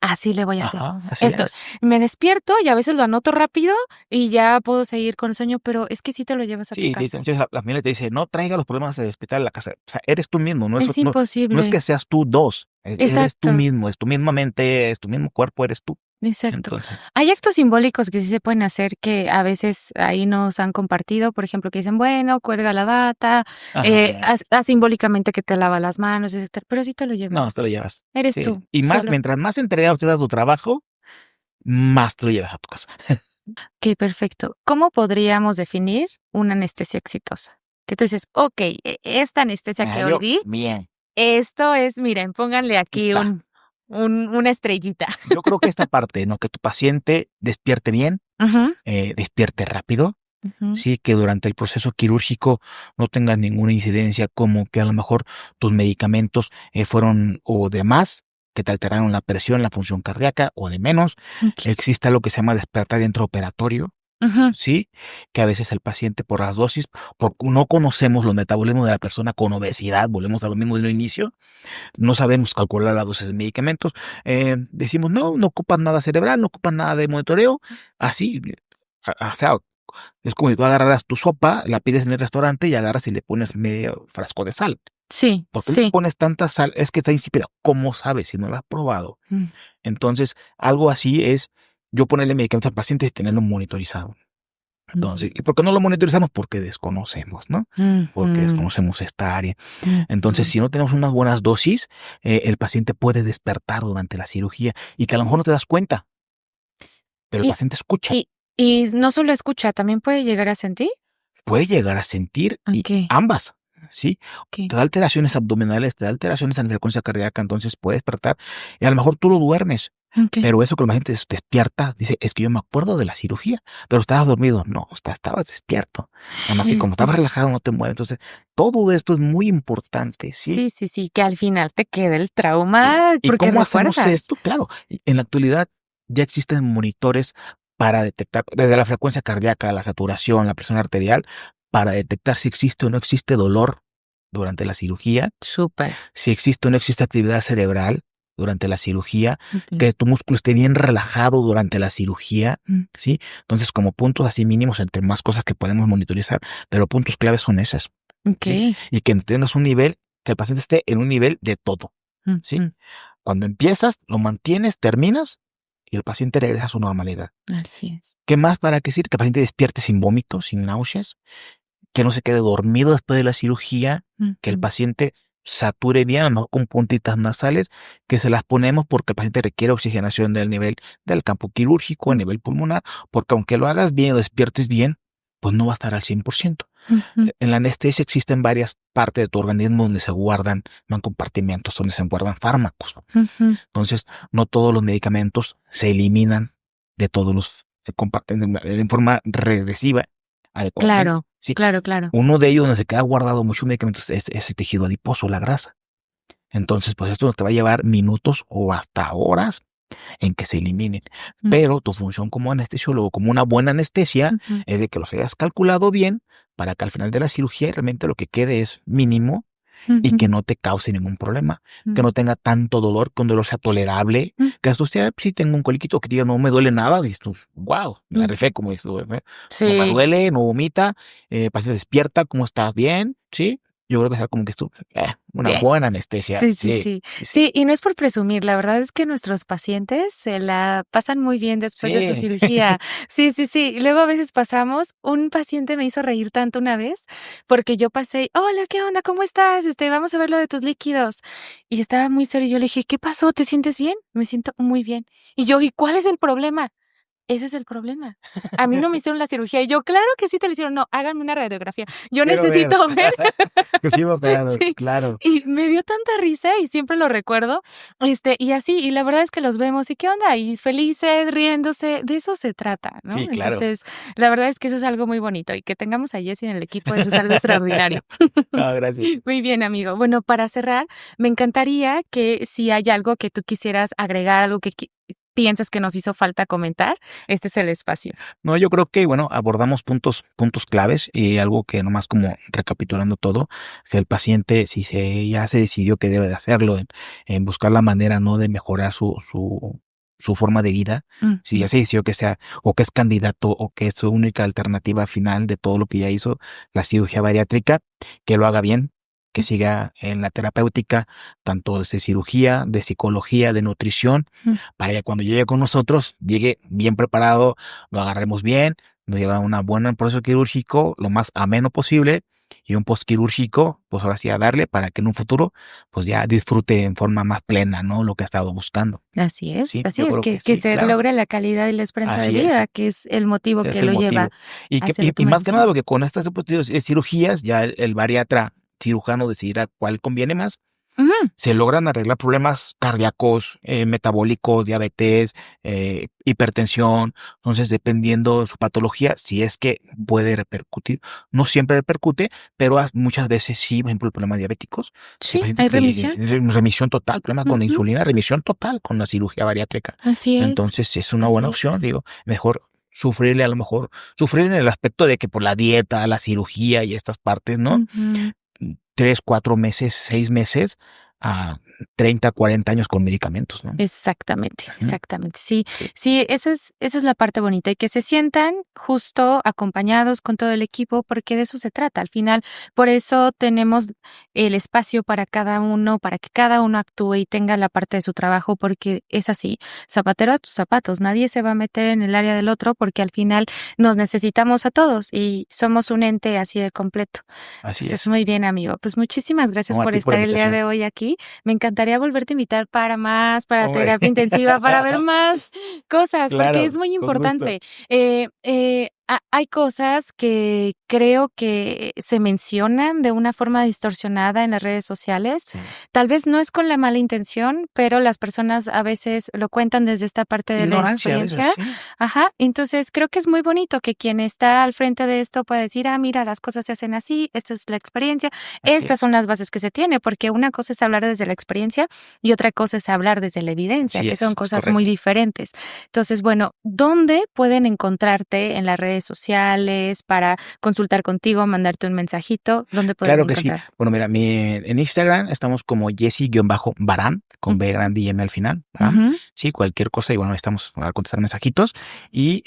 así le voy a hacer. Ajá, así Esto, es. me despierto y a veces lo anoto rápido y ya puedo seguir con el sueño, pero es que sí te lo llevas a tu Sí, casa. muchas veces la familia te dice, no traiga los problemas del hospital a la casa. O sea, eres tú mismo, no es, Es no es imposible. que seas tú dos, eres tú Exacto, mismo, es tu misma mente, es tu mismo cuerpo, eres tú. exacto. Entonces, Hay actos simbólicos que sí se pueden hacer que a veces ahí nos han compartido, por ejemplo, que dicen, bueno, cuelga la bata, ajá, haz simbólicamente que te lava las manos, etcétera, pero sí te lo no, te llevas. lo llevas. Eres Sí. tú, Y más, solo. mientras más entregado te das tu trabajo, más te lo llevas a tu casa. Ok, perfecto. ¿Cómo podríamos definir una anestesia exitosa? Que tú dices, ok, esta anestesia que hoy Yo, di, bien, esto es, miren, pónganle aquí aquí está. una estrellita. Yo creo que esta parte, ¿no? Que tu paciente despierte bien, Ujú, despierte rápido, ujú, sí, que durante el proceso quirúrgico no tengas ninguna incidencia como que a lo mejor tus medicamentos fueron o de más, que te alteraron la presión, la función cardíaca o de menos. ok, Exista lo que se llama despertar intraoperatorio, ujú, sí, que a veces el paciente por las dosis, porque no conocemos los metabolismos de la persona con obesidad, volvemos a lo mismo del inicio, no sabemos calcular la dosis de medicamentos, decimos no, no ocupan nada cerebral, no ocupan nada de monitoreo, así, o sea, es como si tú agarraras tu sopa, la pides en el restaurante y agarras y le pones medio frasco de sal. sí, ¿Por qué le sí. pones tanta sal? Es que está insípida. ¿Cómo sabes si no la has probado? Mm, Entonces, algo así es yo ponerle medicamento al paciente y tenerlo monitorizado. mm, Entonces, ¿y por qué no lo monitorizamos? Porque desconocemos, ¿no? Porque ujú, desconocemos esta área. Entonces, ujú. si no tenemos unas buenas dosis, el paciente puede despertar durante la cirugía y que a lo mejor no te das cuenta, pero el Y, paciente escucha. y, y no solo escucha, también puede llegar a sentir. Puede llegar a sentir y Ok, ambas, ¿sí? ok, Te da alteraciones abdominales, te da alteraciones en la frecuencia cardíaca, entonces puede despertar y a lo mejor tú lo duermes, ok. pero eso que la gente despierta, dice, es que yo me acuerdo de la cirugía, pero estabas dormido. No, estabas despierto. Nada más que como estabas relajado no te mueves. Entonces, todo esto es muy importante, ¿sí? Sí, sí, sí, que al final te quede el trauma ¿Y porque cómo hacemos recuerdas. esto? Claro, en la actualidad ya existen monitores para detectar desde la frecuencia cardíaca, la saturación, la presión arterial, para detectar si existe o no existe dolor durante la cirugía, Súper. si existe o no existe actividad cerebral durante la cirugía, Ok. que tu músculo esté bien relajado durante la cirugía, Mm, ¿sí? Entonces, como puntos así mínimos, entre más cosas que podemos monitorizar, pero puntos claves son esas, ¿sí? ok. Y que tengas un nivel, que el paciente esté en un nivel de todo, Mm, ¿sí? mm, Cuando empiezas, lo mantienes, terminas y el paciente regresa a su normalidad. así es. ¿Qué más para decir? Que el paciente despierte sin vómito, sin náuseas, que no se quede dormido después de la cirugía, Mm, que el mm, paciente sature bien, a lo mejor con puntitas nasales, que se las ponemos porque el paciente requiere oxigenación del nivel del campo quirúrgico, a mm, nivel pulmonar, porque aunque lo hagas bien o despiertes bien, pues no va a estar al 100%. ujú, En la anestesia existen varias partes de tu organismo donde se guardan, no en compartimentos, donde se guardan fármacos. ujú. Entonces, no todos los medicamentos se eliminan de todos los compartimentos en forma regresiva adecuadamente. Claro, Sí, claro, claro. uno de ellos donde se queda guardado muchos medicamentos es el tejido adiposo, la grasa. Entonces, pues esto te va a llevar minutos o hasta horas en que se eliminen. Mm, Pero tu función como anestesiólogo, como una buena anestesia, ujú, es de que los hayas calculado bien para que al final de la cirugía realmente lo que quede es mínimo y ujú, que no te cause ningún problema, que mm, no tenga tanto dolor, que un dolor sea tolerable, mm, que hasta usted, si tengo un coliquito, que diga, no me duele nada, dices tú, wow, me la mm. rifé, como dices tú, ¿eh? No me Sí, duele, no vomita, paciente despierta, ¿cómo estás? Bien, ¿sí? Yo creo que es como que esto, una bien. buena anestesia, Sí, sí, sí, sí. sí, sí. Sí, y no es por presumir, la verdad es que nuestros pacientes se la pasan muy bien después de su Sí, cirugía. Sí, sí, sí. Y luego a veces pasamos, un paciente me hizo reír tanto una vez, porque yo pasé, hola, ¿qué onda? ¿Cómo estás? Vamos a ver lo de tus líquidos. Y estaba muy serio. Y yo le dije, ¿qué pasó? ¿Te sientes bien? Me siento muy bien. Y yo, ¿y cuál es el problema? Ese es el problema. A mí no me hicieron la cirugía. Y yo, claro que sí te lo hicieron. No, háganme una radiografía. Yo quiero ver. necesito ver. Que sí, operado, Sí, claro. y me dio tanta risa y siempre lo recuerdo, y así, y la verdad es que los vemos, ¿y qué onda? Y felices, riéndose, de eso se trata, ¿no? Sí, claro. Entonces, la verdad es que eso es algo muy bonito, y que tengamos a Jessie en el equipo, eso es algo extraordinario. No, gracias. Muy bien, amigo. Bueno, para cerrar, me encantaría que si hay algo que tú quisieras agregar, algo que piensas que nos hizo falta comentar, este es el espacio. No, yo creo que, bueno, abordamos puntos claves y algo que nomás como recapitulando todo, que el paciente, si ya se decidió que debe de hacerlo, en buscar la manera, ¿no? De mejorar su su forma de vida, si ya se decidió que sea, o que es candidato, o que es su única alternativa final de todo lo que ya hizo, la cirugía bariátrica, que lo haga bien, que siga en la terapéutica, tanto de cirugía, de psicología, de nutrición, para que cuando llegue con nosotros, llegue bien preparado, lo agarremos bien, nos lleva a un buen proceso quirúrgico, lo más ameno posible, y un postquirúrgico, pues ahora sí a darle para que en un futuro, pues ya disfrute en forma más plena, ¿no? Lo que ha estado buscando. Así es, Sí, así yo es, creo que sí, se claro. logre la calidad y la esperanza de Así vida, es. que es el motivo Es que el lo motivo. lleva Y, a que, hacer y más que nada, decisión. porque con estas cirugías, ya el bariatra cirujano decidirá cuál conviene más. Se logran arreglar problemas cardíacos, metabólicos, diabetes, hipertensión. Entonces, dependiendo de su patología, si es que puede repercutir. No siempre repercute, pero muchas veces sí, por ejemplo, el problema diabéticos. Sí, Pacientes hay remisión. remisión total, problemas con la insulina, remisión total con la cirugía bariátrica. Así es. Entonces, es una buena opción, digo, mejor sufrir en el aspecto de que por la dieta, la cirugía y estas partes, ¿no? 3, 4 meses, 6 meses a 30, 40 años con medicamentos, ¿no? Exactamente, exactamente. Sí, sí, esa es la parte bonita y que se sientan justo acompañados con todo el equipo porque de eso se trata. Al final, por eso tenemos el espacio para cada uno, para que cada uno actúe y tenga la parte de su trabajo porque es así. Zapatero a tus zapatos. Nadie se va a meter en el área del otro porque al final nos necesitamos a todos y somos un ente así de completo. Así Entonces, es. muy bien, amigo. Pues muchísimas gracias No, a por ti por la estar el día invitación. de hoy aquí. Me encantaría volverte a invitar para más, para Hombre. terapia intensiva, para ver más cosas, porque Claro, es muy con gusto. importante. Hay cosas que creo que se mencionan de una forma distorsionada en las redes sociales. Sí. Tal vez no es con la mala intención, pero las personas a veces lo cuentan desde esta parte de la Ignorancia a veces, experiencia. sí. Ajá, entonces creo que es muy bonito que quien está al frente de esto pueda decir, mira, las cosas se hacen así, esta es la experiencia, Así estas es. son las bases que se tiene, porque una cosa es hablar desde la experiencia y otra cosa es hablar desde la evidencia, Así que es son cosas muy correcto. diferentes. Entonces, bueno, ¿dónde pueden encontrarte en las redes sociales para consultar contigo, mandarte un mensajito? ¿Dónde pueden Claro que sí. encontrar? Bueno, mira, en Instagram estamos como Jessy-Barán, con B grande y M al final. Barán. Ujú. Sí, cualquier cosa, y bueno, estamos para contestar mensajitos. Y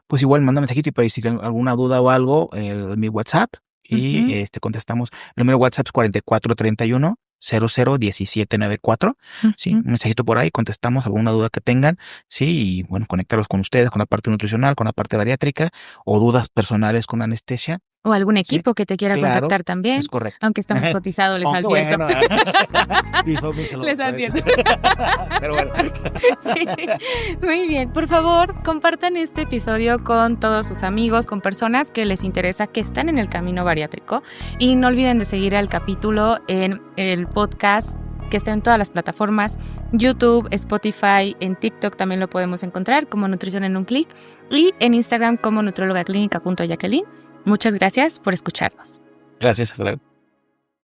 pues igual manda mensajito y para si tienen alguna duda o algo, mi WhatsApp. Y Ujú. contestamos. El número de WhatsApp es 4431 001794. Sí, Ujú. un mensajito por ahí, contestamos alguna duda que tengan. Sí, y bueno, conectarlos con ustedes, con la parte nutricional, con la parte bariátrica, o dudas personales con anestesia. O algún Sí, equipo que te quiera claro, contactar también. es correcto. Aunque estamos cotizados, les Aunque advierto. bueno, y son muy celosos. Les ¿sabes? advierto. Pero bueno. Sí, muy bien. Por favor, compartan este episodio con todos sus amigos, con personas que les interesa, que están en el camino bariátrico. Y no olviden de seguir al capítulo en el podcast que está en todas las plataformas, YouTube, Spotify, en TikTok también lo podemos encontrar como Nutrición en un Clic y en Instagram como nutriólogaclínica.jacqueline. Muchas gracias por escucharnos. Gracias, hasta luego.